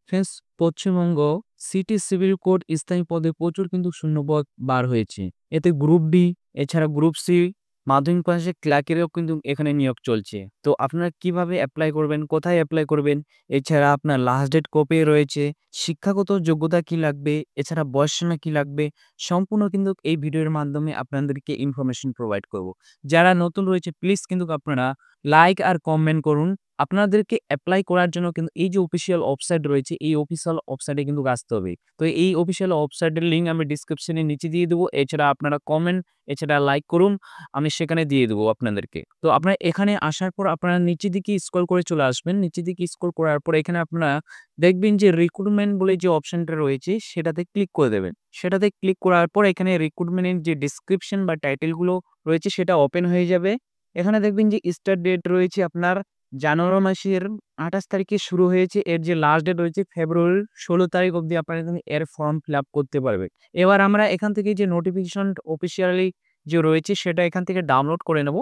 Friends, Paschimbanga city civil code স্থায়ী পদে প্রচুর কিন্তু শূন্যপদ বার হয়েছে। এতে গ্রুপ ডি, এছাড়া গ্রুপ সি, মাধ্যমিক পাশে ক্লার্কেরও কিন্তু এখানে নিয়োগ চলছে। তো আপনারা কিভাবে অ্যাপ্লাই করবেন, কোথায় অ্যাপ্লাই করবেন, এছাড়া আপনার লাস্ট ডেট কবে রয়েছে, শিক্ষাগত যোগ্যতা কি লাগবে, এছাড়া বয়সসীমা কি লাগবে, সম্পূর্ণ কিন্তু এই ভিডিওর মাধ্যমে আপনাদেরকে ইনফরমেশন প্রোভাইড করব। যারা নতুন রয়েছে প্লিজ কিন্তু আপনারা লাইক আর কমেন্ট করুন। আপনাদেরকে এপ্লাই করার জন্য কিন্তু এই যে অফিসিয়াল ওয়েবসাইট রয়েছে, এই অফিসিয়াল ওয়েবসাইটে কিন্তু আসতে হবে। তো এই অফিসিয়াল ওয়েবসাইটের লিঙ্ক আমি ডেসক্রিপশনে নিচে দিয়ে দেবো। এছাড়া আপনারা কমেন্ট, এছাড়া লাইক করুন, আমি সেখানে দিয়ে দেবো আপনাদেরকে। তো আপনারা এখানে আসার পর আপনারা নিচের দিকে স্ক্রল করে চলে আসবেন। নিচের দিকে স্ক্রল করার পর এখানে আপনারা দেখবেন যে রিক্রুটমেন্ট বলে যে অপশনটা রয়েছে সেটাতে ক্লিক করে দেবেন। সেটাতে ক্লিক করার পর এখানে রিক্রুটমেন্টের যে ডেসক্রিপশন বা টাইটেলগুলো রয়েছে সেটা ওপেন হয়ে যাবে। এখানে দেখবেন যে স্টার্ট ডেট রয়েছে আপনার জানুয়ারি মাসের ২৮ তারিখে শুরু হয়েছে। এর যে লাস্ট ডেট রয়েছে ফেব্রুয়ারির ১৬ তারিখ অবধি আপনারা কিন্তু এর ফর্ম ফিল আপ করতে পারবেন। এবার আমরা এখান থেকে যে নোটিফিকেশন অফিসিয়ালি যে রয়েছে সেটা এখান থেকে ডাউনলোড করে নেব।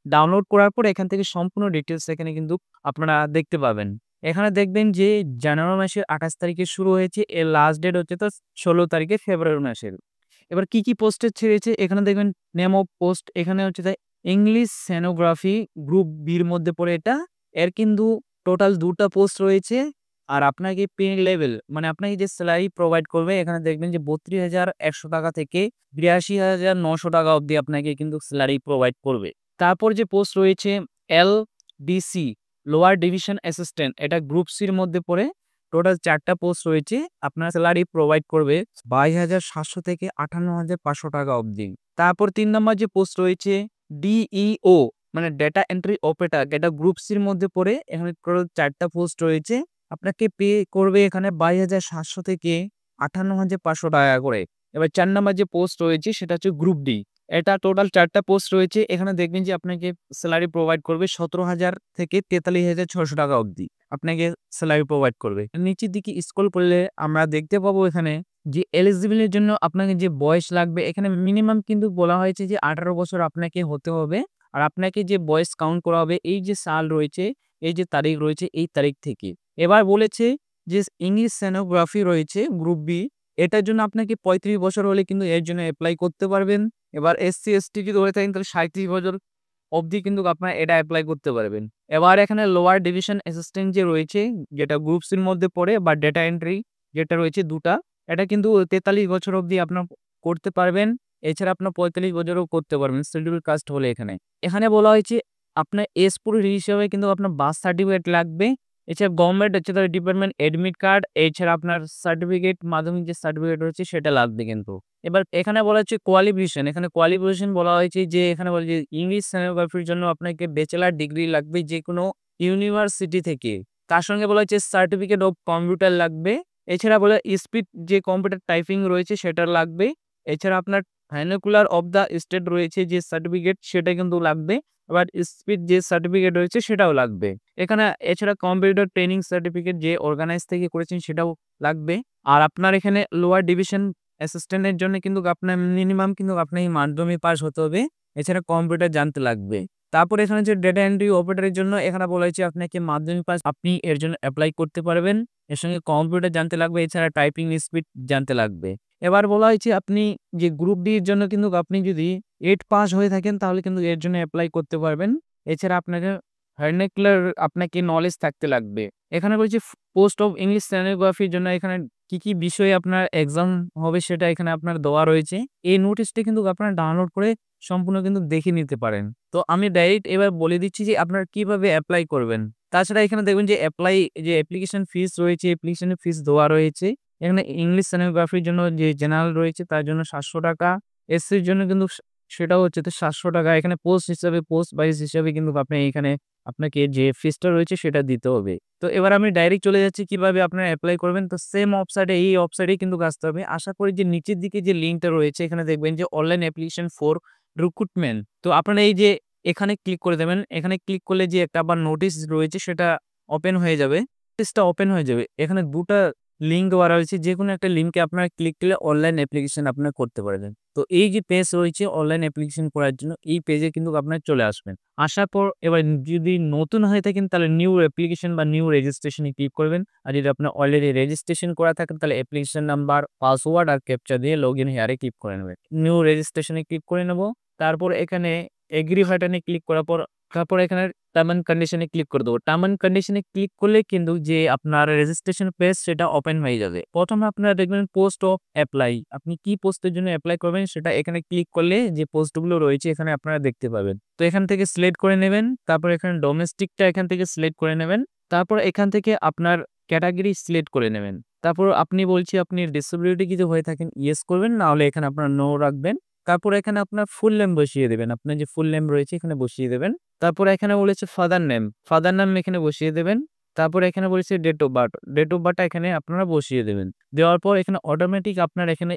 ডাউনলোড করার পর এখান থেকে সম্পূর্ণ ডিটেলস এখানে কিন্তু আপনারা দেখতে পাবেন। এখানে দেখবেন যে জানুয়ারি মাসের ২৮ তারিখে শুরু হয়েছে, এর লাস্ট ডেট হচ্ছে তো ১৬ তারিখে ফেব্রুয়ারি মাসের। এবার কি পোস্টে ছেড়েছে এখানে দেখবেন নেম অফ পোস্ট এখানে হচ্ছে তাই ইংলিশ স্টেনোগ্রাফি গ্রুপ বির মধ্যে পড়ে এটা। এর কিন্তু টোটাল ২ টা পোস্ট রয়েছে। আর আপনাকে পে লেভেল মানে আপনাকে যে স্যালারি প্রোভাইড করবে এখানে দেখবেন যে ৩২,১০০ টাকা থেকে ৮২,৯০০ টাকা অবধি আপনাকে কিন্তু স্যালারি প্রোভাইড করবে। তারপর যে পোস্ট রয়েছে এলডিসি লোয়ার ডিভিশন অ্যাসিস্ট্যান্ট, এটা গ্রুপ সির মধ্যে পড়ে। টোটাল ৪ টা পোস্ট রয়েছে। আপনার স্যালারি প্রোভাইড করবে ২২,৭০০ থেকে ৫৮,৫০০ টাকা অবধি। তারপর ৩ নম্বর যে পোস্ট রয়েছে ডিইও মানে ডেটা এন্ট্রি অপারেটর, এটা গ্রুপ সির মধ্যে পড়ে। এখানে টোটাল ৪ টা পোস্ট রয়েছে। আপনাকে পে করবে এখানে ২২,৭০০ থেকে ৫৮,৫০০ টাকা করে। এবার ৪ নম্বর যে পোস্ট রয়েছে সেটা হচ্ছে গ্রুপ ডি। এটা টোটাল ৪ টা পোস্ট রয়েছে। এখানে দেখবেন যে আপনাকে স্যালারি প্রোভাইড করবে ১৭,০০০ থেকে ৪৩,৬০০ টাকা অবধি আপনাকে স্যালারি প্রোভাইড করবে। নিচের দিকে স্ক্রল করলে আমরা দেখতে পাবো এখানে যে এলিজিবল এর জন্য আপনাকে যে বয়স লাগবে এখানে মিনিমাম কিন্তু বলা হয়েছে যে ১৮ বছর আপনাকে হতে হবে। আর আপনাকে যে বয়স কাউন্ট করা হবে এই যে সাল রয়েছে, এই যে তারিখ রয়েছে এই তারিখ থেকে। এবার বলেছে যে ইংলিশ স্টেনোগ্রাফি রয়েছে গ্রুপ বি, এটার জন্য আপনাকে ৩৫ বছর হলে কিন্তু এর জন্য এপ্লাই করতে পারবেন। এবার এসসি এসটি যদি হয়ে থাকেন তাহলে ৩৭ বছর অবধি কিন্তু আপনারা এটা এপ্লাই করতে পারবেন। এবার এখানে লোয়ার ডিভিশন অ্যাসিস্ট্যান্ট যে রয়েছে যেটা গ্রুপ সির মধ্যে পড়ে বা ডেটা এন্ট্রি যেটা রয়েছে ২ টা, এটা কিন্তু ৪৩ বছর অবধি আপনার করতে পারবেন। এছাড়া আপনার ৪৫ বছরও করতে পারবেন শিডিউল কাস্ট হলে এখানে। এখানে বলা হয়েছে আপনার এজ প্রুফ হিসেবে কিন্তু আপনার বার্থ সার্টিফিকেট লাগবে। এছাড়া গভর্নমেন্ট হচ্ছে তার ডিপার্টমেন্ট এডমিট কার্ড, এছাড়া আপনার সার্টিফিকেট মাধ্যমিক যে সার্টিফিকেট রয়েছে সেটা লাগবে কিন্তু। এবার এখানে বলা হচ্ছে কোয়ালিফিকেশন, এখানে কোয়ালিফিকেশন বলা হয়েছে যে এখানে বলে যে ইংলিশ স্টেনোগ্রাফির জন্য আপনাকে ব্যাচেলর ডিগ্রি লাগবে যেকোনো ইউনিভার্সিটি থেকে। তার সঙ্গে বলা হচ্ছে সার্টিফিকেট অফ কম্পিউটার লাগবে। এছাড়া বলে স্পিড যে কম্পিউটার টাইপিং রয়েছে সেটা লাগবে। এছাড়া আপনার ভার্নাকুলার অফ দ্য স্টেট রয়েছে যে সার্টিফিকেট সেটা কিন্তু লাগবে। আবার স্পিড যে সার্টিফিকেট রয়েছে সেটাও লাগবে এখানে। এছাড়া কম্পিউটার ট্রেনিং সার্টিফিকেট যে অর্গানাইজ থেকে করেছেন সেটাও লাগবে। আর আপনার এখানে লোয়ার ডিভিশন অ্যাসিস্ট্যান্টের জন্য কিন্তু আপনার মিনিমাম কিন্তু আপনার মাধ্যমিক পাস হতে হবে। এছাড়া কম্পিউটার জানতে লাগবে। তারপর এখানে যে ডেটা এন্ট্রি অপারেটরের জন্য এখানে বলা হয়েছে আপনাকে মাধ্যমিক পাস আপনি এর জন্য অ্যাপ্লাই করতে পারবেন। এর সঙ্গে কম্পিউটার জানতে লাগবে, এছাড়া টাইপিং স্পিড জানতে লাগবে। এবার বলা হয়েছে আপনি যে গ্রুপ ডি এর জন্য কিন্তু আপনি যদি 8 পাস হয়ে থাকেন তাহলে কিন্তু এর জন্য অ্যাপ্লাই করতে পারবেন। এছাড়া আপনাকে ভার্নাকুলার আপনাকে নলেজ থাকতে লাগবে। এখানে বলছে পোস্ট অফ ইংলিশ স্টেনোগ্রাফির জন্য এখানে কি বিষয়ে আপনার এক্সাম হবে সেটা এখানে আপনার দেওয়া রয়েছে। এই নোটিশটি কিন্তু আপনারা ডাউনলোড করে সম্পূর্ণ কিন্তু দেখে নিতে পারেন। তো আমি ডাইরেক্ট এবার বলে দিচ্ছি যে আপনারা কিভাবে এপ্লাই করবেন। তাছাড়া এখানে দেখবেন যে যে অ্যাপ্লিকেশন ফিস রয়েছে, অ্যাপ্লিকেশনের ফিস দেওয়া রয়েছে। এখানে ইংলিশ স্টেনোগ্রাফির জন্য যে জেনারেল রয়েছে তার জন্য ৭০০ টাকা, এসসির জন্য কিন্তু সেটাও হচ্ছে তো ৭০০ টাকা। এখানে পোস্ট হিসাবে পোস্ট ওয়াইজ হিসাবে কিন্তু আপনি এখানে আপনাকে যে ফিসটা রয়েছে সেটা দিতে হবে। তো এবার আমি ডাইরেক্ট চলে যাচ্ছি কিভাবে আপনারা এপ্লাই করবেন। তো সেম ওয়েবসাইটে এই ওয়েবসাইটেই কিন্তু আসতে হবে। আশা করি যে নিচের দিকে যে লিঙ্কটা রয়েছে এখানে দেখবেন যে অনলাইন অ্যাপ্লিকেশন ফর রিক্রুটমেন্ট। তো আপনারা এই যে এখানে ক্লিক করে দেবেন। এখানে ক্লিক করলে যে একটা আবার নোটিশ রয়েছে সেটা ওপেন হয়ে যাবে। নোটিশটা ওপেন হয়ে যাবে। এখানে ২ টা লিঙ্ক দেওয়া রয়েছে, যেকোনো একটা লিঙ্কে আপনারা ক্লিক করলে অনলাইন অ্যাপ্লিকেশন আপনারা করতে পারবেন। তো এই যে পেজ রয়েছে অনলাইন অ্যাপ্লিকেশন করার জন্য, এই পেজে কিন্তু আপনারা চলে আসবেন। আসার পর এবার যদি নতুন হয়ে থাকেন তাহলে নিউ অ্যাপ্লিকেশন বা নিউ রেজিস্ট্রেশনে ক্লিক করবেন। আর যদি আপনার অলরেডি রেজিস্ট্রেশন করা থাকেন তাহলে অ্যাপ্লিকেশন নাম্বার, পাসওয়ার্ড আর ক্যাপচা দিয়ে লগইন হেয়ারে ক্লিক করে নেবেন। নিউ রেজিস্ট্রেশনে ক্লিক করে নেব। তারপর এখানে এগ্রি বাটনে ক্লিক করার পর তারপর এখানে টার্ম এন্ড কন্ডিশনে ক্লিক করে দেবো। টার্ম এন্ড কন্ডিশনে ক্লিক করলে কিন্তু যে আপনার রেজিস্ট্রেশন পেজ সেটা ওপেন হয়ে যাবে। প্রথমে আপনারা দেখবেন পোস্ট অফ অ্যাপ্লাই, আপনি কি পোস্টের জন্য অ্যাপ্লাই করবেন সেটা এখানে ক্লিক করলে যে পোস্টগুলো রয়েছে এখানে আপনারা দেখতে পাবেন। তো এখান থেকে সিলেক্ট করে নেবেন। তারপর এখানে ডোমেস্টিকটা এখান থেকে সিলেক্ট করে নেবেন। তারপর এখান থেকে আপনার ক্যাটাগরি সিলেক্ট করে নেবেন। তারপর আপনি বলছি আপনি ডিসেবিলিটি কিছু হয়ে থাকেন ইয়েস করবেন, না হলে এখানে আপনার নো রাখবেন। তারপর এখানে আপনার ফুল নেম বসিয়ে দেবেন, আপনার যে ফুল নেম রয়েছে এখানে বসিয়ে দেবেন। তারপর এখানে বলেছে ফাদার নেম এখানে বসিয়ে দেবেন। তারপর এখানে বলেছে ডেট অফ বার্থ এখানে আপনারা বসিয়ে দেবেন। দেওয়ার পর এখানে অটোমেটিক আপনার এখানে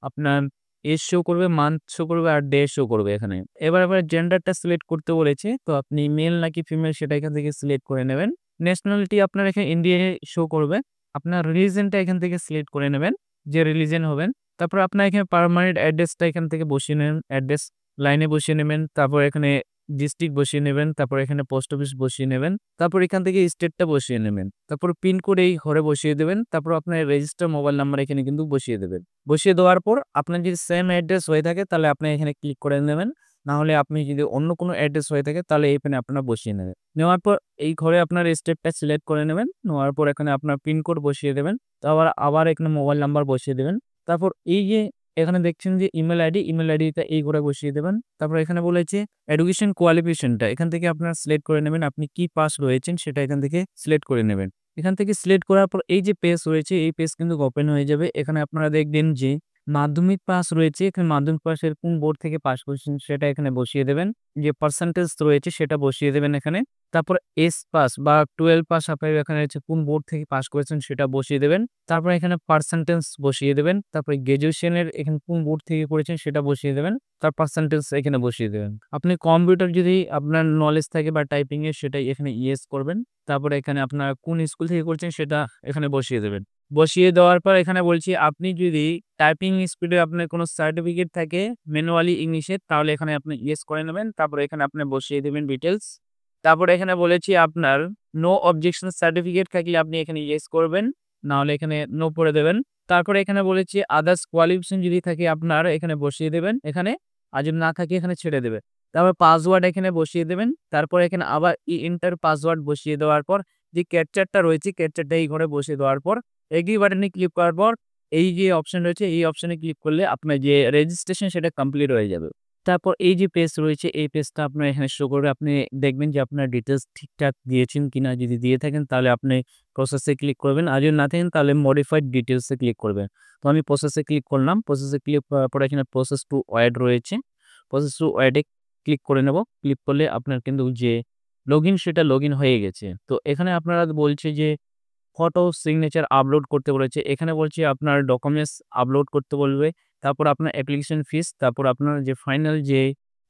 আপনার এজ শো করবে, মান্থ শো করবে আর ডে শো করবে এখানে। এবার জেন্ডারটা সিলেক্ট করতে বলেছে, তো আপনি মেল নাকি ফিমেল সেটা এখান থেকে সিলেক্ট করে নেবেন। ন্যাশনালিটি আপনার এখানে ইন্ডিয়া শো করবে। আপনার রিলিজনটা এখান থেকে সিলেক্ট করে নেবেন, যে রিলিজন হবেন। তারপর আপনার এখানে পার্মানেন্ট অ্যাড্রেসটা এখান থেকে বসিয়ে নেবেন, অ্যাড্রেস লাইনে বসিয়ে নেবেন। তারপর এখানে ডিস্ট্রিক্ট বসিয়ে নেবেন। তারপর এখানে পোস্ট অফিস বসিয়ে নেবেন। তারপর এখান থেকে স্টেটটা বসিয়ে নেবেন। তারপর পিনকোড এই ঘরে বসিয়ে দেবেন। তারপর আপনার রেজিস্টার মোবাইল নাম্বার এখানে কিন্তু বসিয়ে দেবেন। বসিয়ে দেওয়ার পর আপনার যদি সেম অ্যাড্রেস হয়ে থাকে তাহলে আপনি এখানে ক্লিক করে নেবেন। না হলে আপনি যদি অন্য কোনো অ্যাড্রেস হয়ে থাকে তাহলে এখানে আপনারা বসিয়ে নেবেন। নেওয়ার পর এই ঘরে আপনার স্টেটটা সিলেক্ট করে নেবেন। নেওয়ার পর এখানে আপনার পিনকোড বসিয়ে দেবেন। তারপর আবার এখানে মোবাইল নাম্বার বসিয়ে দেবেন। তারপর এই যে এখানে দেখছেন যে ইমেল আইডিটা এই করে বসিয়ে দেবেন। তারপর এখানে বলেছে এডুকেশন কোয়ালিফিকেশনটা এখান থেকে আপনারা সিলেক্ট করে নেবেন, আপনি কি পাস রয়েছেন সেটা এখান থেকে সিলেক্ট করে নেবেন। এখান থেকে সিলেক্ট করার পর এই যে পেজ রয়েছে এই পেজ কিন্তু ওপেন হয়ে যাবে। এখানে আপনারা দেখবেন যে মাধ্যমিক পাস রয়েছে, এখানে মাধ্যমিক পাসের কোন বোর্ড থেকে পাস করেছেন সেটা এখানে বসিয়ে দেবেন। যে পার্সেন্টেজ রয়েছে সেটা বসিয়ে দেবেন এখানে। তারপর এস পাস বা 12 পাস আপনার এখানে হচ্ছে কোন বোর্ড থেকে পাস করেছেন সেটা বসিয়ে দেবেন। তারপর এখানে পার্সেন্টেজ বসিয়ে দেবেন। তারপরে গ্র্যাজুয়েশনের এখানে কোন বোর্ড থেকে করেছেন সেটা বসিয়ে দেবেন। তার পার্সেন্টেজ এখানে বসিয়ে দেবেন। আপনি কম্পিউটার যদি আপনার নলেজ থাকে বা টাইপিং এর সেটা এখানে ইয়েস করবেন। তারপরে এখানে আপনার কোন স্কুল থেকে করছেন সেটা এখানে বসিয়ে দেবেন। বসিয়ে দেওয়ার পর এখানে বলছি আপনি যদি টাইপিং স্পিডে আপনার কোনো সার্টিফিকেট থাকে ম্যানুয়ালি ইংলিশের তাহলে এখানে আপনি ইয়েস করে নেবেন। তারপরে এখানে আপনি বসিয়ে দেবেন ডিটেলস। তারপরে এখানে বলেছি আপনার নো অবজেকশন সার্টিফিকেট থাকলে আপনি এখানে ইয়েস করবেন, না হলে এখানে নো করে দেবেন। তারপরে এখানে বলেছি আদার্স কোয়ালিফিকেশন যদি থাকে আপনার এখানে বসিয়ে দেবেন এখানে, আর যদি না থাকে এখানে ছেড়ে দেবে। তারপর পাসওয়ার্ড এখানে বসিয়ে দেবেন। তারপর এখানে আবার এন্টার পাসওয়ার্ড বসিয়ে দেওয়ার পর যে ক্যাপচারটা রয়েছে ক্যাপচারটা এই ঘরে বসিয়ে দেওয়ার পর এগ্রি বাটনে ক্লিক করার পর এই যে অপশন রয়েছে এই অপশনে ক্লিক করলে আপনার যে রেজিস্ট্রেশন সেটা কমপ্লিট হয়ে যাবে। তারপর এই যে পেজ রয়েছে এই পেজটা আপনার এখানে শো করবে। আপনি দেখবেন যে আপনার ডিটেলস ঠিকঠাক দিয়েছেন কিনা, যদি দিয়ে থাকেন তাহলে আপনি প্রসেসে ক্লিক করবেন, আর যদি না থাকেন তাহলে মডিফাইড ডিটেলসে ক্লিক করবেন। তো আমি প্রসেসে ক্লিক করলাম। প্রসেসে ক্লিক করার পরে এখানে প্রসেস টু ওয়েড রয়েছে, প্রসেস টু ওয়েডে ক্লিক করে নেব। ক্লিক করলে আপনার কিন্তু যে সেটা হয়ে গেছে। তো এখানে আপনারা বলছে যে ফটো সিগনেচার আপলোড করতে বলেছে। এখানে বলছে আপনার ডকুমেন্টস আপলোড করতে বলবে। তারপর আপনার অ্যাপ্লিকেশন ফিস, তারপর আপনার যে ফাইনাল যে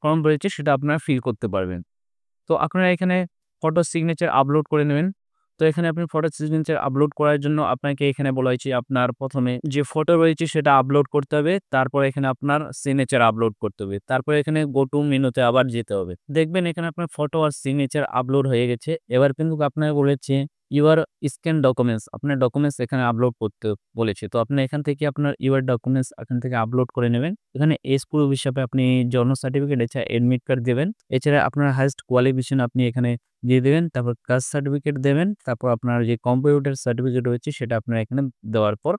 ফর্ম রয়েছে সেটা আপনারা ফিল করতে পারবেন। তো আপনারা এখানে ফটো সিগনেচার আপলোড করে নেবেন। তো এখানে আপনি ফটো সিগনেচার আপলোড করার জন্য আপনাকে এখানে বলা হয়েছে আপনার প্রথমে যে ফটো রয়েছে সেটা আপলোড করতে হবে। তারপর এখানে আপনার সিগনেচার আপলোড করতে হবে। তারপর এখানে গো টু মেনুতে আবার যেতে হবে। দেখবেন এখানে আপনার ফটো আর সিগনেচার আপলোড হয়ে গেছে। এবার কিন্তু আপনার বলেছে ইউর স্ক্যান ডকুমেন্টস, আপনার ডকুমেন্টস এখানে আপলোড করতে বলেছে। তো আপনি এখান থেকে আপনার ইউর ডকুমেন্টস এখান থেকে আপলোড করে নেবেন। এখানে এজ প্রুফ হিসাবে আপনি জন্ম সার্টিফিকেট এছাড়া এডমিট কার্ড দেবেন। এছাড়া আপনার হাইয়েস্ট কোয়ালিফিকেশন আপনি এখানে দিয়ে দেবেন। তারপর কাস্ট সার্টিফিকেট দেবেন। তারপর আপনার যে কম্পিউটার সার্টিফিকেট রয়েছে সেটা আপনার এখানে দেওয়ার পর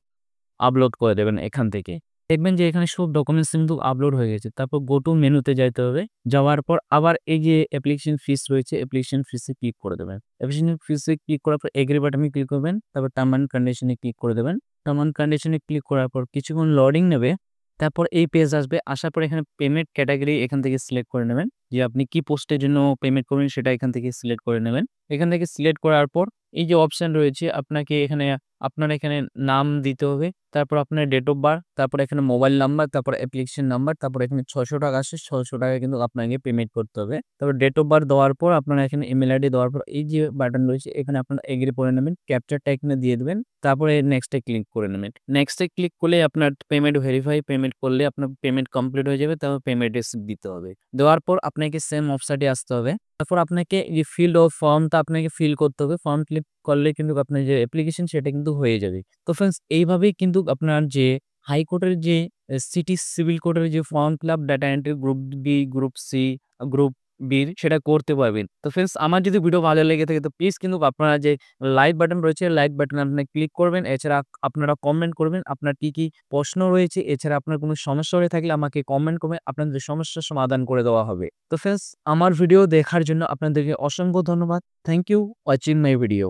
আপলোড করে দেবেন এখান থেকে। দেখবেন যে এখানে সব ডকুমেন্টস কিন্তু আপলোড হয়ে গেছে। তারপর গো টু মেনুতে যাইতে হবে। যাওয়ার পর আবার এই যে অ্যাপ্লিকেশন ফিস রয়েছে অ্যাপ্লিকেশন ফিসে ক্লিক করে দেবেন। অ্যাপ্লিকেশন ফিসে ক্লিক করার পর এগ্রি বাটনে ক্লিক করবেন। তারপর টার্ম এন্ড কন্ডিশনে ক্লিক করে দেবেন। টার্ম এন্ড কন্ডিশনে ক্লিক করার পর কিছুক্ষণ লোডিং নেবে। তারপর এই পেজ আসবে। আসার পর এখানে পেমেন্ট ক্যাটাগরি এখান থেকে সিলেক্ট করে নেবেন। যে আপনি কি পোস্টের জন্য পেমেন্ট করবেন সেটা এখান থেকে সিলেক্ট করে নেবেন। এখান থেকে সিলেক্ট করার পর এই যে অপশন রয়েছে আপনাকে এখানে আপনার এখানে নাম দিতে হবে। তারপর আপনার ডেট অফ বার্থ, তারপর এখানে মোবাইল নাম্বার, তারপর অ্যাপ্লিকেশন নাম্বার, তারপর এখানে ৳৬০০ আসে, ৳৬০০ কিন্তু আপনাকে পেমেন্ট করতে হবে। তারপর ডেট অফ বার্থ দেওয়ার পর আপনারা এখানে ইমেইল আইডি দেওয়ার পর এই যে বাটন রয়েছে এখানে আপনারা এগ্রি করে নেবেন। ক্যাপচারটা এখানে দিয়ে দিবেন। তারপরে নেক্সট এ ক্লিক করে নেবেন। নেক্সট এ ক্লিক করলে আপনার পেমেন্ট ভেরিফাই, পেমেন্ট করলে আপনার পেমেন্ট কমপ্লিট হয়ে যাবে। তারপর পেমেন্ট রিসিপ্ট দিতে হবে। দেওয়ার পর আপনাকে সেম ওয়েবসাইটে আসতে হবে। তারপর আপনাকে এই ফিল্ড অফ ফর্মটা আপনাকে ফিল করতে হবে। ফর্ম ক্লিক করলে কিন্তু আপনার যে অ্যাপ্লিকেশন সেটা কিন্তু হয়ে যাবে। তো ফ্রেন্ডস এইভাবেই কিন্তু আপনার যে হাইকোর্টের যে সিটি সিভিল কোর্টের যে form fill up data entry group B, group C, group বির সেটা করতে পারবেন। তো ফ্রেন্ডস আমার যদি ভিডিও ভালো লেগে থাকে তো প্লিজ কিন্তু আপনারা যে লাইক বাটন রয়েছে লাইক বাটনে আপনি ক্লিক করবেন। এছাড়া আপনারা কমেন্ট করবেন আপনার কি প্রশ্ন রয়েছে। এছাড়া আপনার কোনো সমস্যা হয়ে থাকলে আমাকে কমেন্ট করবেন। আপনাদের সমস্যার সমাধান করে দেওয়া হবে। তো ফ্রেন্ডস আমার ভিডিও দেখার জন্য আপনাদেরকে অসংখ্য ধন্যবাদ। Thank you watching my video.